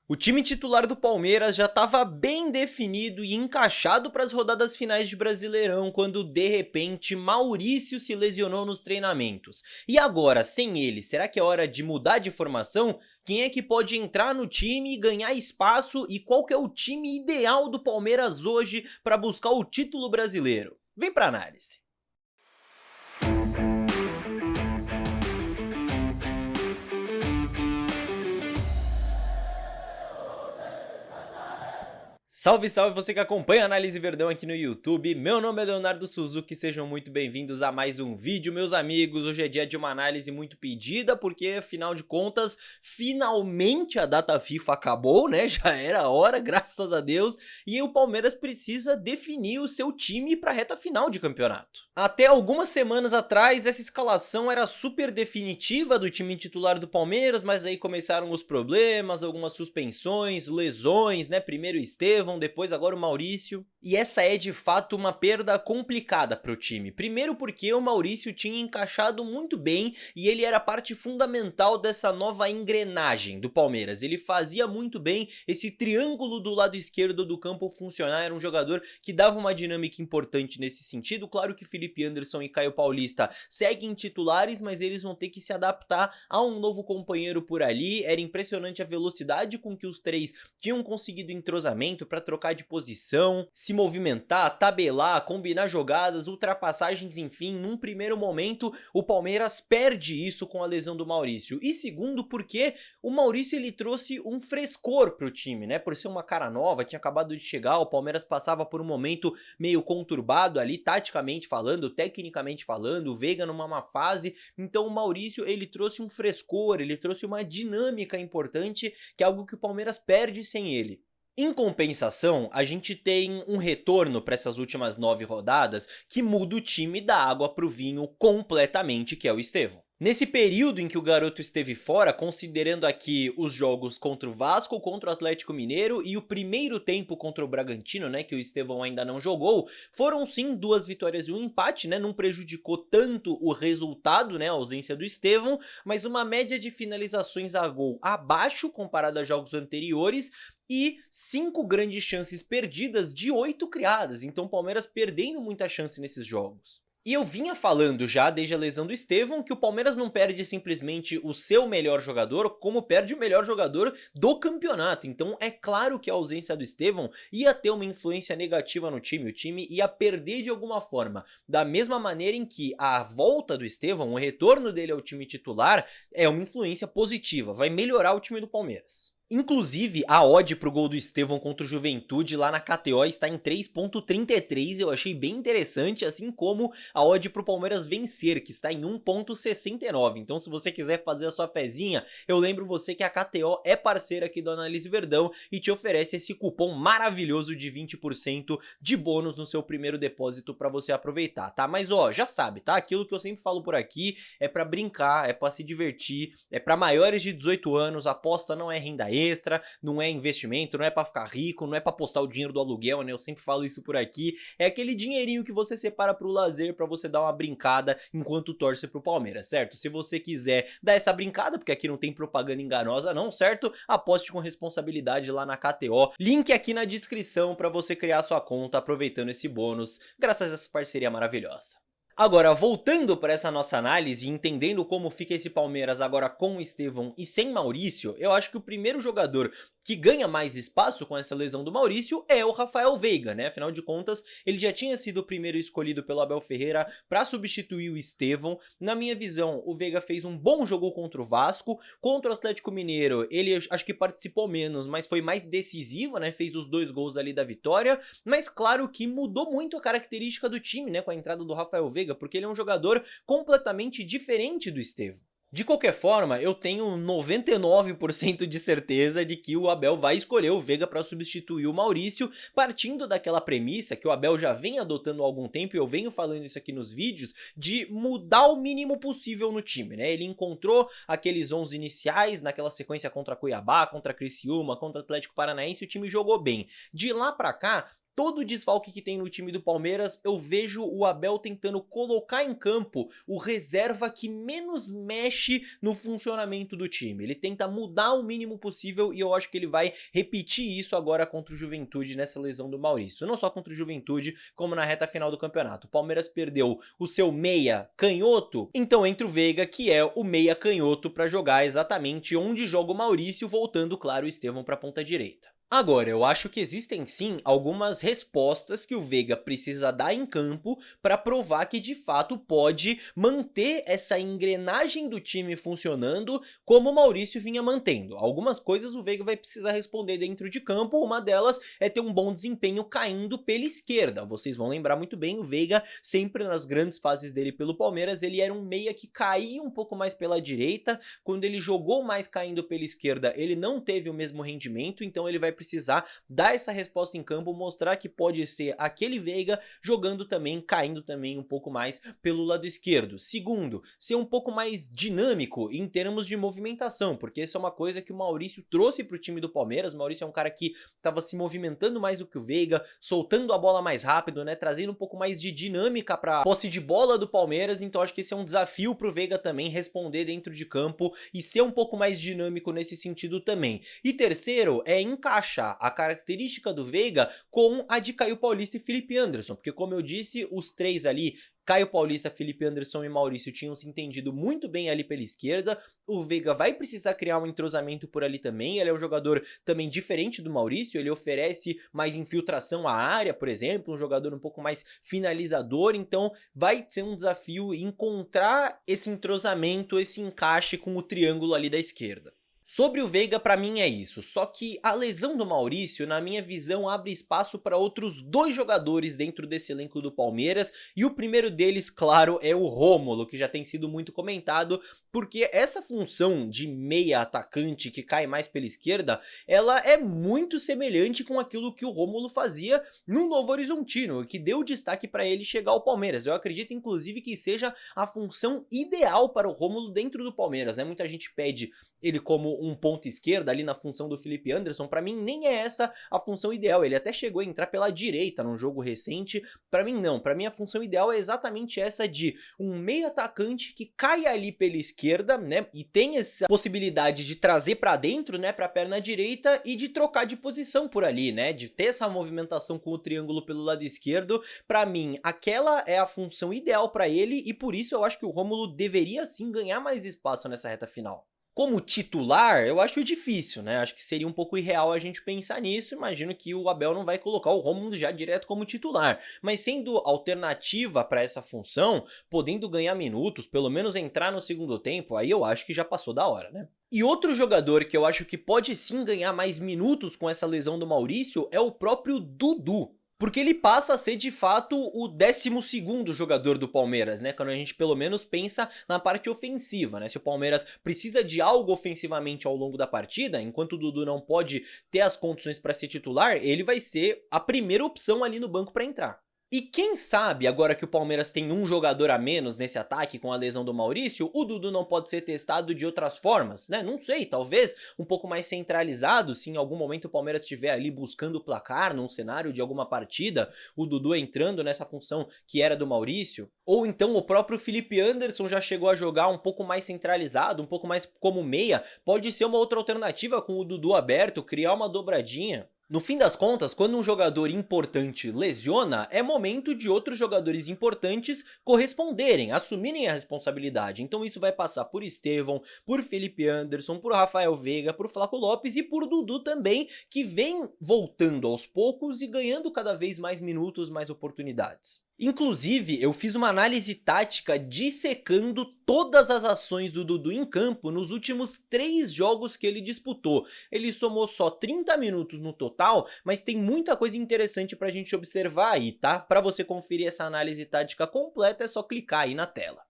O time titular do Palmeiras já estava bem definido e encaixado para as rodadas finais de Brasileirão quando, de repente, Maurício se lesionou nos treinamentos. E agora, sem ele, será que é hora de mudar de formação? Quem é que pode entrar no time e ganhar espaço? E qual que é o time ideal do Palmeiras hoje para buscar o título brasileiro? Vem para análise. Salve, salve você que acompanha a Análise Verdão aqui no YouTube, meu nome é Leonardo Suzuki, sejam muito bem-vindos a mais um vídeo, meus amigos. Hoje é dia de uma análise muito pedida, porque afinal de contas, finalmente a data FIFA acabou, né, já era a hora, graças a Deus, e o Palmeiras precisa definir o seu time para a reta final de campeonato. Até algumas semanas atrás, essa escalação era super definitiva do time titular do Palmeiras, mas aí começaram os problemas, algumas suspensões, lesões, né, primeiro o Estevão, depois agora o Maurício, e essa é de fato uma perda complicada para o time. Primeiro porque o Maurício tinha encaixado muito bem e ele era parte fundamental dessa nova engrenagem do Palmeiras. Ele fazia muito bem esse triângulo do lado esquerdo do campo funcionar, era um jogador que dava uma dinâmica importante nesse sentido. Claro que Felipe Anderson e Caio Paulista seguem titulares, mas eles vão ter que se adaptar a um novo companheiro por ali. Era impressionante a velocidade com que os três tinham conseguido entrosamento para trocar de posição, se movimentar, tabelar, combinar jogadas, ultrapassagens, enfim. Num primeiro momento o Palmeiras perde isso com a lesão do Maurício, e segundo porque o Maurício ele trouxe um frescor pro time, né, por ser uma cara nova, tinha acabado de chegar, o Palmeiras passava por um momento meio conturbado ali, taticamente falando, tecnicamente falando, o Veiga numa má fase, então o Maurício ele trouxe um frescor, ele trouxe uma dinâmica importante, que é algo que o Palmeiras perde sem ele. Em compensação, a gente tem um retorno para essas últimas 9 rodadas que muda o time da água pro vinho completamente, que é o Estevão. Nesse período em que o garoto esteve fora, considerando aqui os jogos contra o Vasco, contra o Atlético Mineiro e o primeiro tempo contra o Bragantino, né, que o Estevão ainda não jogou, foram sim 2 vitórias e um empate, né, não prejudicou tanto o resultado, né, a ausência do Estevão, mas uma média de finalizações a gol abaixo comparado a jogos anteriores, e 5 grandes chances perdidas de 8 criadas, então o Palmeiras perdendo muita chance nesses jogos. E eu vinha falando já desde a lesão do Estevão que o Palmeiras não perde simplesmente o seu melhor jogador, como perde o melhor jogador do campeonato. Então é claro que a ausência do Estevão ia ter uma influência negativa no time, o time ia perder de alguma forma. Da mesma maneira em que a volta do Estevão, o retorno dele ao time titular, é uma influência positiva, vai melhorar o time do Palmeiras. Inclusive, a odd pro gol do Estevão contra o Juventude lá na KTO está em 3.33, eu achei bem interessante, assim como a odd pro Palmeiras vencer, que está em 1.69. Então se você quiser fazer a sua fezinha, eu lembro você que a KTO é parceira aqui do Análise Verdão e te oferece esse cupom maravilhoso de 20% de bônus no seu primeiro depósito para você aproveitar, tá? Mas ó, já sabe, tá? Aquilo que eu sempre falo por aqui é para brincar, é para se divertir, é para maiores de 18 anos, a aposta não é renda extra, não é investimento, não é pra ficar rico, não é pra postar o dinheiro do aluguel, né, eu sempre falo isso por aqui, é aquele dinheirinho que você separa pro lazer, pra você dar uma brincada enquanto torce pro Palmeiras, certo? Se você quiser dar essa brincada, porque aqui não tem propaganda enganosa não, certo? Aposte com responsabilidade lá na KTO, link aqui na descrição pra você criar sua conta aproveitando esse bônus, graças a essa parceria maravilhosa. Agora, voltando para essa nossa análise e entendendo como fica esse Palmeiras agora com o Estevão e sem Maurício, eu acho que o primeiro jogador que ganha mais espaço com essa lesão do Maurício é o Rafael Veiga, né? Afinal de contas, ele já tinha sido o primeiro escolhido pelo Abel Ferreira para substituir o Estevão. Na minha visão, o Veiga fez um bom jogo contra o Vasco. Contra o Atlético Mineiro, ele acho que participou menos, mas foi mais decisivo, né? Fez os 2 gols ali da vitória. Mas claro que mudou muito a característica do time, né? Com a entrada do Rafael Veiga, porque ele é um jogador completamente diferente do Estevão. De qualquer forma, eu tenho 99% de certeza de que o Abel vai escolher o Veiga para substituir o Maurício, partindo daquela premissa que o Abel já vem adotando há algum tempo, e eu venho falando isso aqui nos vídeos, de mudar o mínimo possível no time, né? Ele encontrou aqueles 11 iniciais naquela sequência contra Cuiabá, contra Criciúma, contra Atlético Paranaense, e o time jogou bem. De lá pra cá, todo o desfalque que tem no time do Palmeiras, eu vejo o Abel tentando colocar em campo o reserva que menos mexe no funcionamento do time. Ele tenta mudar o mínimo possível e eu acho que ele vai repetir isso agora contra o Juventude nessa lesão do Maurício. Não só contra o Juventude, como na reta final do campeonato. O Palmeiras perdeu o seu meia canhoto, então entra o Veiga, que é o meia canhoto, para jogar exatamente onde joga o Maurício, voltando, claro, o Estevão para a ponta direita. Agora, eu acho que existem sim algumas respostas que o Veiga precisa dar em campo para provar que de fato pode manter essa engrenagem do time funcionando como o Maurício vinha mantendo. Algumas coisas o Veiga vai precisar responder dentro de campo, uma delas é ter um bom desempenho caindo pela esquerda. Vocês vão lembrar muito bem, o Veiga sempre nas grandes fases dele pelo Palmeiras, ele era um meia que caía um pouco mais pela direita, quando ele jogou mais caindo pela esquerda, ele não teve o mesmo rendimento, então ele vai precisar dar essa resposta em campo, mostrar que pode ser aquele Veiga jogando também, caindo também um pouco mais pelo lado esquerdo. Segundo, ser um pouco mais dinâmico em termos de movimentação, porque essa é uma coisa que o Maurício trouxe para o time do Palmeiras. O Maurício é um cara que estava se movimentando mais do que o Veiga, soltando a bola mais rápido, né, trazendo um pouco mais de dinâmica para a posse de bola do Palmeiras, então acho que esse é um desafio para o Veiga também responder dentro de campo e ser um pouco mais dinâmico nesse sentido também. E terceiro, é encaixar a característica do Veiga com a de Caio Paulista e Felipe Anderson, porque como eu disse, os três ali, Caio Paulista, Felipe Anderson e Maurício, tinham se entendido muito bem ali pela esquerda. O Veiga vai precisar criar um entrosamento por ali também, ele é um jogador também diferente do Maurício, ele oferece mais infiltração à área, por exemplo, um jogador um pouco mais finalizador, então vai ser um desafio encontrar esse entrosamento, esse encaixe com o triângulo ali da esquerda. Sobre o Veiga, pra mim é isso, só que a lesão do Maurício, na minha visão, abre espaço para outros dois jogadores dentro desse elenco do Palmeiras, e o primeiro deles, claro, é o Rômulo, que já tem sido muito comentado, porque essa função de meia atacante que cai mais pela esquerda, ela é muito semelhante com aquilo que o Rômulo fazia no Novo Horizontino, que deu destaque para ele chegar ao Palmeiras. Eu acredito, inclusive, que seja a função ideal para o Rômulo dentro do Palmeiras, né? Muita gente pede ele como um ponta esquerda ali na função do Felipe Anderson. Pra mim nem é essa a função ideal, ele até chegou a entrar pela direita num jogo recente, pra mim não, pra mim a função ideal é exatamente essa de um meio atacante que cai ali pela esquerda, né, e tem essa possibilidade de trazer pra dentro, né, pra perna direita e de trocar de posição por ali, né, de ter essa movimentação com o triângulo pelo lado esquerdo. Pra mim aquela é a função ideal pra ele e por isso eu acho que o Rômulo deveria sim ganhar mais espaço nessa reta final. Como titular, eu acho difícil, né? Acho que seria um pouco irreal a gente pensar nisso. Imagino que o Abel não vai colocar o Rômulo já direto como titular. Mas sendo alternativa para essa função, podendo ganhar minutos, pelo menos entrar no segundo tempo, aí eu acho que já passou da hora, né? E outro jogador que eu acho que pode sim ganhar mais minutos com essa lesão do Maurício é o próprio Dudu. Porque ele passa a ser de fato o 12º jogador do Palmeiras, né? Quando a gente pelo menos pensa na parte ofensiva, né? Se o Palmeiras precisa de algo ofensivamente ao longo da partida, enquanto o Dudu não pode ter as condições para ser titular, ele vai ser a primeira opção ali no banco para entrar. E quem sabe, agora que o Palmeiras tem um jogador a menos nesse ataque com a lesão do Maurício, o Dudu não pode ser testado de outras formas, né? Não sei, talvez um pouco mais centralizado, se em algum momento o Palmeiras estiver ali buscando o placar num cenário de alguma partida, o Dudu entrando nessa função que era do Maurício. Ou então o próprio Felipe Anderson já chegou a jogar um pouco mais centralizado, um pouco mais como meia, pode ser uma outra alternativa com o Dudu aberto, criar uma dobradinha. No fim das contas, quando um jogador importante lesiona, é momento de outros jogadores importantes corresponderem, assumirem a responsabilidade. Então isso vai passar por Estevão, por Felipe Anderson, por Rafael Veiga, por Flaco Lopes e por Dudu também, que vem voltando aos poucos e ganhando cada vez mais minutos, mais oportunidades. Inclusive, eu fiz uma análise tática dissecando todas as ações do Dudu em campo nos últimos 3 jogos que ele disputou. Ele somou só 30 minutos no total, mas tem muita coisa interessante pra gente observar aí, tá? Pra você conferir essa análise tática completa é só clicar aí na tela.